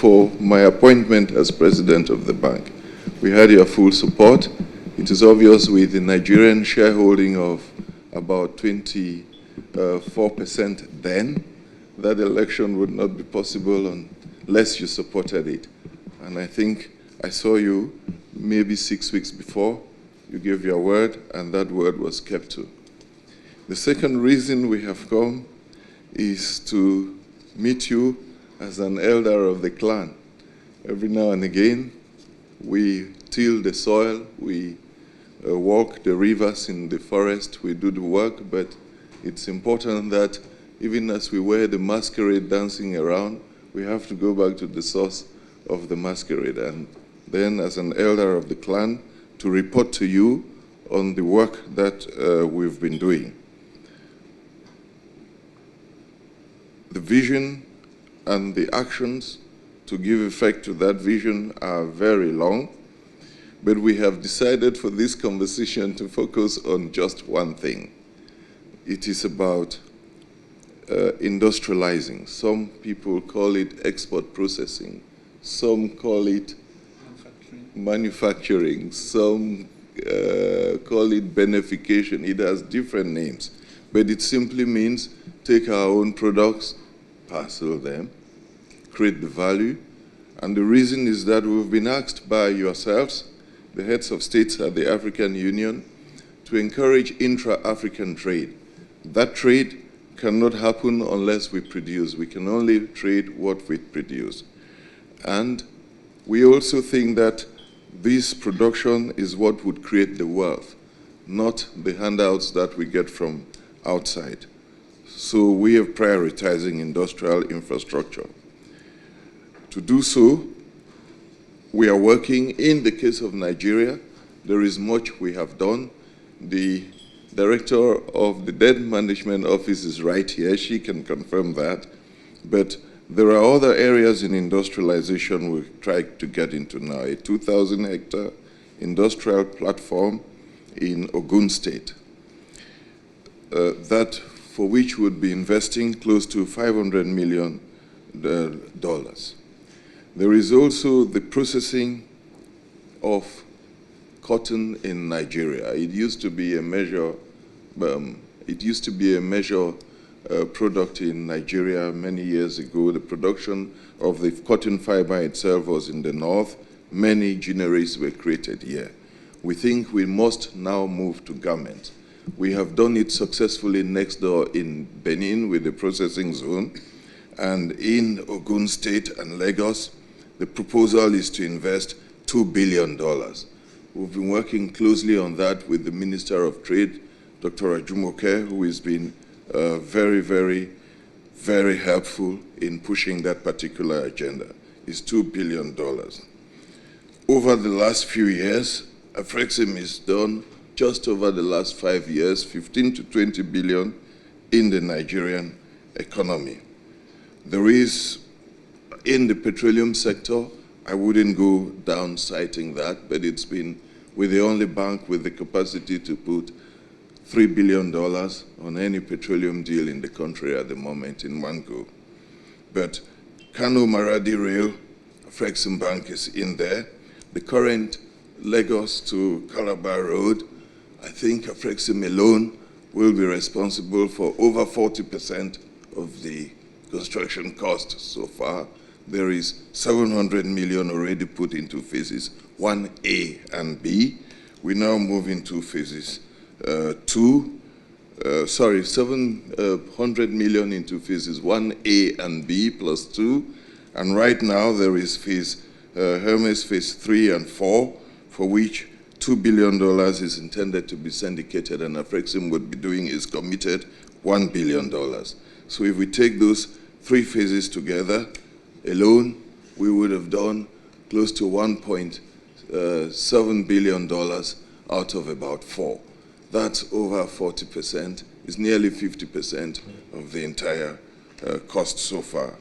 for my appointment as president of the bank. We had your full support. It is obvious with the Nigerian shareholding of about 24% then, that election would not be possible unless you supported it. And I think I saw you maybe 6 weeks before. You gave your word, and that word was kept too. The second reason we have come is to meet you as an elder of the clan. Every now and again, we till the soil, we walk the rivers in the forest, we do the work, but it's important that even as we wear the masquerade dancing around, we have to go back to the source of the masquerade, and then as an elder of the clan, to report to you on the work that we've been doing. The vision and the actions to give effect to that vision are very long, but we have decided for this conversation to focus on just one thing. It is about industrializing. Some people call it export processing. Some call it manufacturing. Some call it benefication. It has different names, but it simply means take our own products, parcel them, create the value. And the reason is that we've been asked by yourselves, the heads of states at the African Union, to encourage intra-African trade. That trade cannot happen unless we produce. We can only trade what we produce. And we also think that this production is what would create the wealth, not the handouts that we get from outside. So we are prioritizing industrial infrastructure. To do so, we are working. In the case of Nigeria, there is much we have done. The director of the Debt Management Office is right here. She can confirm that. But there are other areas in industrialization we've tried to get into now. A 2,000-hectare industrial platform in Ogun State. That for which would be investing close to $500 million. There is also the processing of cotton in Nigeria. It used to be a major product in Nigeria many years ago. The production of the cotton fiber itself was in the north. Many ginneries were created here. We think we must now move to garments. We have done it successfully next door in Benin with the processing zone, and in Ogun State and Lagos, the proposal is to invest $2 billion. We've been working closely on that with the Minister of Trade, Dr. Ajumoke, who has been very, very, very helpful in pushing that particular agenda. It's $2 billion. Over the last few years, Afrexim has done, just over the last 5 years, 15 to 20 billion in the Nigerian economy. There is, in the petroleum sector, I wouldn't go down citing that, but it's been, we're the only bank with the capacity to put $3 billion on any petroleum deal in the country at the moment in one go. But Kano Maradi Rail, Afreximbank is in there. The current Lagos to Calabar Road, I think Afrexim alone will be responsible for over 40% of the construction cost so far. There is 700 million already put into phases 1A and B. We now move into phases 700 million into phases 1A and B plus 2. And right now there is phase Hermes phase 3 and 4, for which $2 billion is intended to be syndicated, and Afrexim would be doing is committed $1 billion. So if we take those 3 phases together, alone, we would have done close to $1.7 billion out of about 4. That's over 40%. It's nearly 50% of the entire cost so far.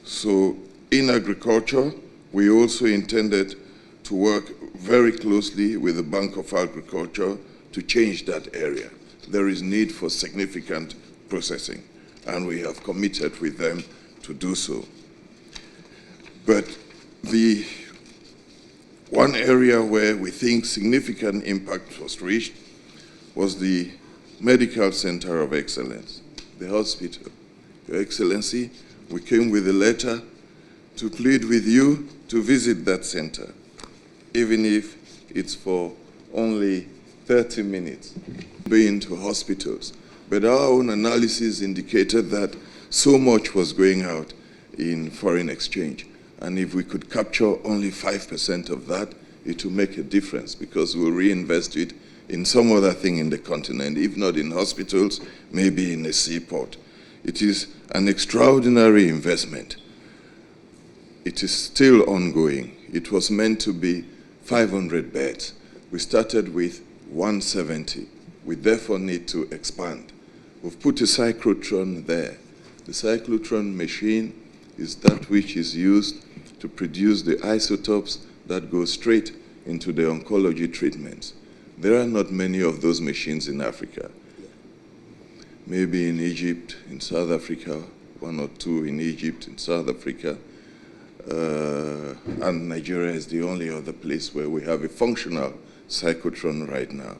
So in agriculture, we also intended to work very closely with the Bank of Agriculture to change that area. There is need for significant processing, and we have committed with them to do so. But the one area where we think significant impact was reached was the Medical Center of Excellence, the hospital. Your Excellency, we came with a letter to plead with you to visit that center, even if it's for only 30 minutes, being to hospitals. But our own analysis indicated that so much was going out in foreign exchange. And if we could capture only 5% of that, it will make a difference, because we'll reinvest it in some other thing in the continent, if not in hospitals, maybe in a seaport. It is an extraordinary investment. It is still ongoing. It was meant to be 500 beds. We started with 170. We therefore need to expand. We've put a cyclotron there. The cyclotron machine is that which is used to produce the isotopes that go straight into the oncology treatments. There are not many of those machines in Africa. Maybe in Egypt, in South Africa, one or two in Egypt, in South Africa, and Nigeria is the only other place where we have a functional cyclotron right now.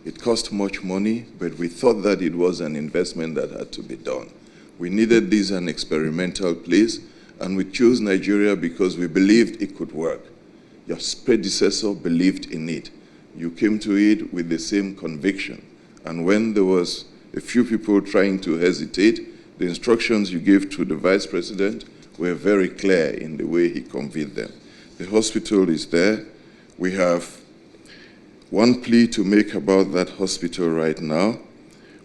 It cost much money, but we thought that it was an investment that had to be done. We needed this an experimental place, and we chose Nigeria because we believed it could work. Your predecessor believed in it. You came to it with the same conviction. And when there was a few people trying to hesitate, the instructions you gave to the vice president were very clear in the way he conveyed them. The hospital is there. We have one plea to make about that hospital right now.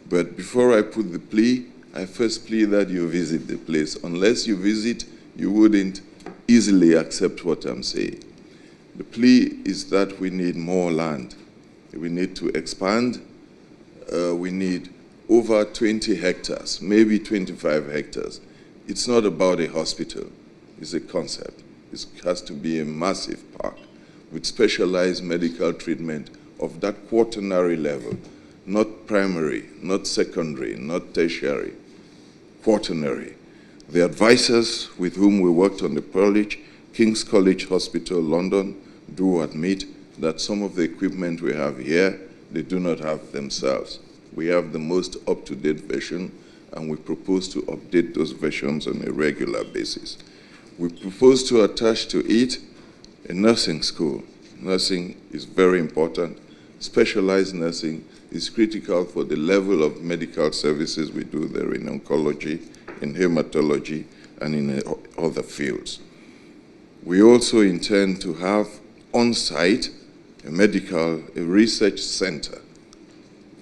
But before I put the plea, I first plea that you visit the place. Unless you visit, you wouldn't easily accept what I'm saying. The plea is that we need more land. We need to expand. We need over 20 hectares, maybe 25 hectares. It's not about a hospital. It's a concept. It has to be a massive park with specialized medical treatment of that quaternary level, not primary, not secondary, not tertiary, quaternary. The advisors with whom we worked on the project, King's College Hospital, London, do admit that some of the equipment we have here, they do not have themselves. We have the most up-to-date version, and we propose to update those versions on a regular basis. We propose to attach to it a nursing school. Nursing is very important. Specialized nursing is critical for the level of medical services we do there in oncology, in hematology, and in other fields. We also intend to have on-site a research center,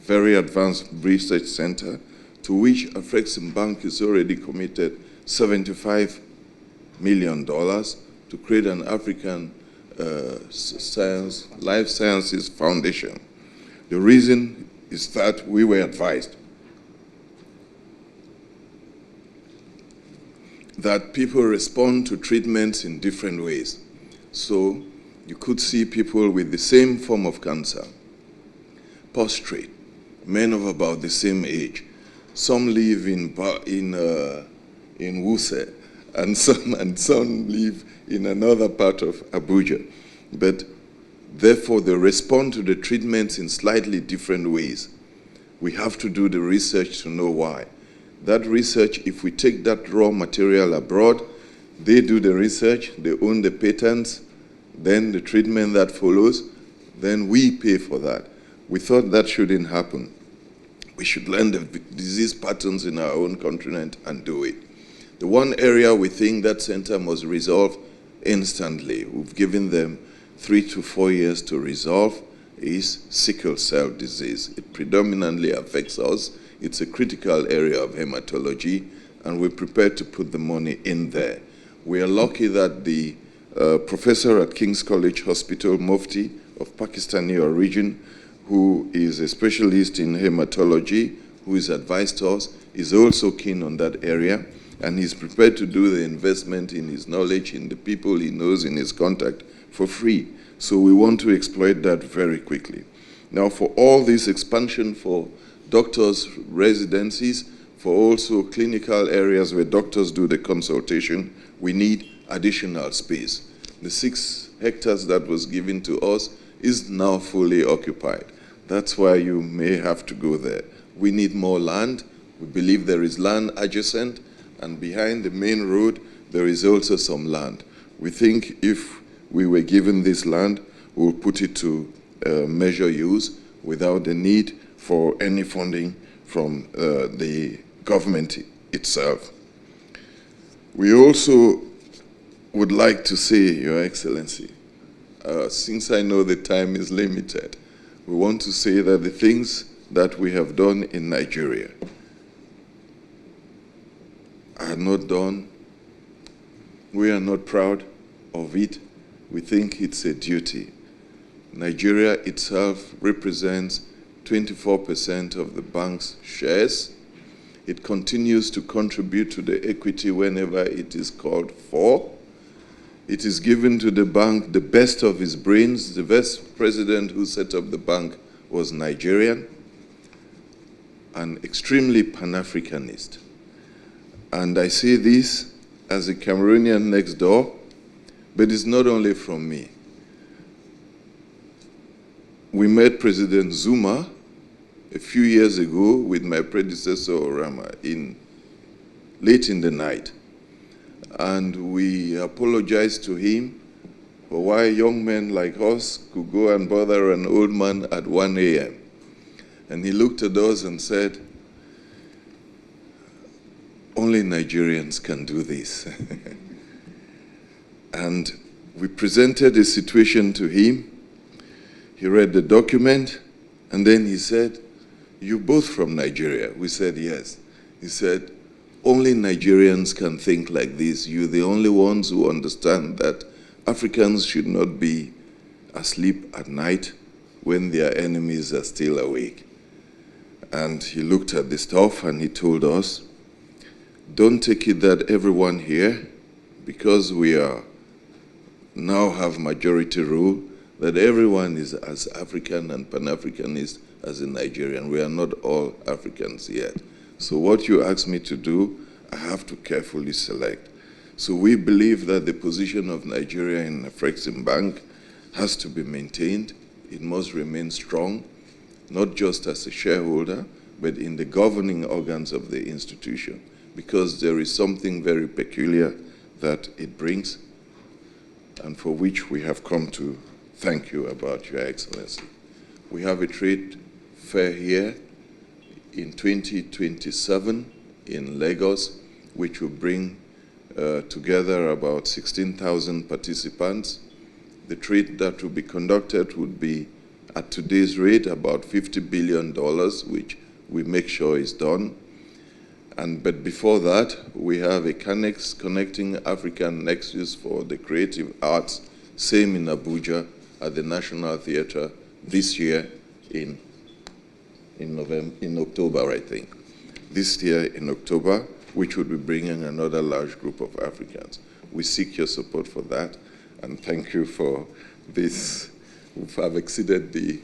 very advanced research center, to which Afreximbank is already committed $75 million to create an African life sciences foundation. The reason is that we were advised that people respond to treatments in different ways. So you could see people with the same form of cancer, prostrate, men of about the same age. Some live in Wuse, and some live in another part of Abuja. But therefore, they respond to the treatments in slightly different ways. We have to do the research to know why. That research, if we take that raw material abroad, they do the research, they own the patents, then the treatment that follows, then we pay for that. We thought that shouldn't happen. We should learn the disease patterns in our own continent and do it. The one area we think that center must resolve instantly, we've given them 3 to 4 years to resolve, is sickle cell disease. It predominantly affects us. It's a critical area of hematology, and we're prepared to put the money in there. We are lucky that the professor at King's College Hospital, Mufti of Pakistani origin, who is a specialist in hematology, who is advised to us, is also keen on that area, and he's prepared to do the investment in his knowledge, in the people he knows, in his contact, for free. So we want to exploit that very quickly. Now, for all this expansion for doctors' residencies, for also clinical areas where doctors do the consultation, we need additional space. The 6 hectares that was given to us is now fully occupied. That's why you may have to go there. We need more land. We believe there is land adjacent, and behind the main road, there is also some land. We think if we were given this land, we'll put it to measure use without the need for any funding from the government itself. We also would like to say, Your Excellency, since I know the time is limited, we want to say that the things that we have done in Nigeria are not done. We are not proud of it. We think it's a duty. Nigeria itself represents 24% of the bank's shares. It continues to contribute to the equity whenever it is called for. It is given to the bank the best of his brains. The best president who set up the bank was Nigerian and extremely Pan-Africanist. And I say this as a Cameroonian next door, but it's not only from me. We met President Zuma a few years ago with my predecessor Orama late in the night. And we apologized to him for why young men like us could go and bother an old man at 1 a.m. And he looked at us and said, only Nigerians can do this. And we presented a situation to him. He read the document, and then he said, "You both from Nigeria?" We said, "Yes." He said, "Only Nigerians can think like this. You're the only ones who understand that Africans should not be asleep at night when their enemies are still awake." And he looked at the stuff and he told us, don't take it that everyone here, because we now have majority rule, that everyone is as African and Pan-Africanist as a Nigerian. We are not all Africans yet. So what you ask me to do, I have to carefully select. So we believe that the position of Nigeria in Afreximbank has to be maintained. It must remain strong, not just as a shareholder, but in the governing organs of the institution, because there is something very peculiar that it brings, and for which we have come to thank you about, Your Excellency. We have a trade fair here in 2027 in Lagos, which will bring together about 16,000 participants. The trade that will be conducted would be, at today's rate, about $50 billion, which we make sure is done. But before that, we have a connecting African nexus for the creative arts, same in Abuja at the National Theatre this year in October, I think. This year in October, which will be bringing another large group of Africans. We seek your support for that, and thank you for this. We have exceeded the